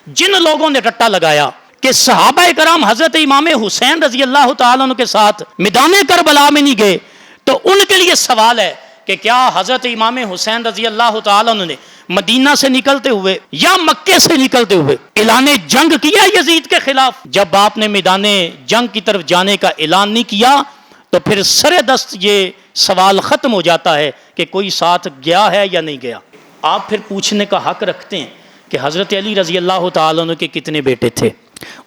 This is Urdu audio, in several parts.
جن لوگوں نے رٹا لگایا کہ صحابہ کرام حضرت امام حسین رضی اللہ تعالیٰ عنہ کے ساتھ میدان کربلا میں نہیں گئے، تو ان کے لیے سوال ہے کہ کیا حضرت امام حسین رضی اللہ تعالیٰ عنہ نے مدینہ سے نکلتے ہوئے یا مکے سے نکلتے ہوئے اعلان جنگ کیا یزید کے خلاف؟ جب آپ نے میدان جنگ کی طرف جانے کا اعلان نہیں کیا تو پھر سر دست یہ سوال ختم ہو جاتا ہے کہ کوئی ساتھ گیا ہے یا نہیں گیا۔ آپ پھر پوچھنے کا حق رکھتے ہیں کہ حضرت علی رضی اللہ تعالیٰ عنہ کے کتنے بیٹے تھے،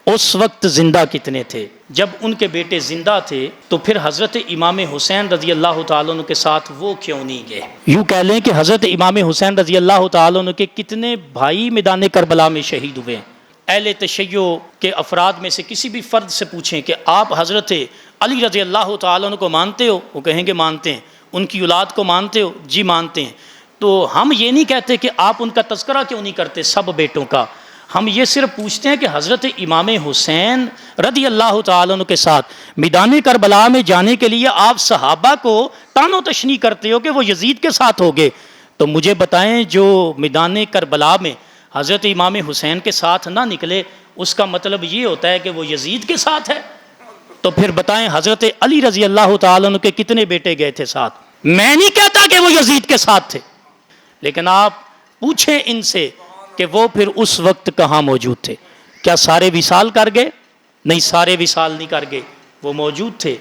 اس وقت زندہ کتنے تھے؟ جب ان کے بیٹے زندہ تھے تو پھر حضرت امام حسین رضی اللہ تعالیٰ عنہ کے ساتھ وہ کیوں نہیں گئے؟ یوں کہہ لیں کہ حضرت امام حسین رضی اللہ تعالیٰ عنہ کے کتنے بھائی میدان کربلا میں شہید ہوئے ہیں؟ اہل تشیع کے افراد میں سے کسی بھی فرد سے پوچھیں کہ آپ حضرت علی رضی اللہ تعالیٰ عنہ کو مانتے ہو؟ وہ کہیں گے مانتے ہیں۔ ان کی اولاد کو مانتے ہو؟ جی مانتے ہیں۔ تو ہم یہ نہیں کہتے کہ آپ ان کا تذکرہ کیوں نہیں کرتے سب بیٹوں کا، ہم یہ صرف پوچھتے ہیں کہ حضرت امام حسین رضی اللہ تعالیٰ عنہ کے ساتھ میدان کربلا میں جانے کے لیے آپ صحابہ کو طعن و تشنیع کرتے ہو کہ وہ یزید کے ساتھ ہو گئے، تو مجھے بتائیں جو میدان کربلا میں حضرت امام حسین کے ساتھ نہ نکلے اس کا مطلب یہ ہوتا ہے کہ وہ یزید کے ساتھ ہے؟ تو پھر بتائیں حضرت علی رضی اللہ تعالیٰ عنہ کے کتنے بیٹے گئے تھے ساتھ؟ میں نہیں کہتا کہ وہ یزید کے ساتھ تھے، لیکن آپ پوچھیں ان سے کہ وہ پھر اس وقت کہاں موجود تھے؟ کیا سارے وصال کر گئے؟ نہیں، سارے وصال نہیں کر گئے، وہ موجود تھے۔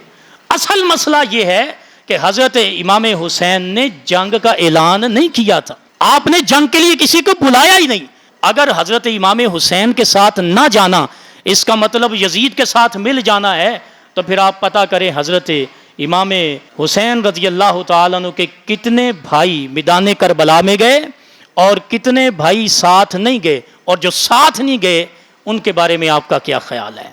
اصل مسئلہ یہ ہے کہ حضرت امام حسین نے جنگ کا اعلان نہیں کیا تھا، آپ نے جنگ کے لیے کسی کو بلایا ہی نہیں۔ اگر حضرت امام حسین کے ساتھ نہ جانا اس کا مطلب یزید کے ساتھ مل جانا ہے تو پھر آپ پتہ کریں حضرت امام حسین رضی اللہ تعالیٰ عنہ کے کتنے بھائی میدان کربلا میں گئے اور کتنے بھائی ساتھ نہیں گئے، اور جو ساتھ نہیں گئے ان کے بارے میں آپ کا کیا خیال ہے؟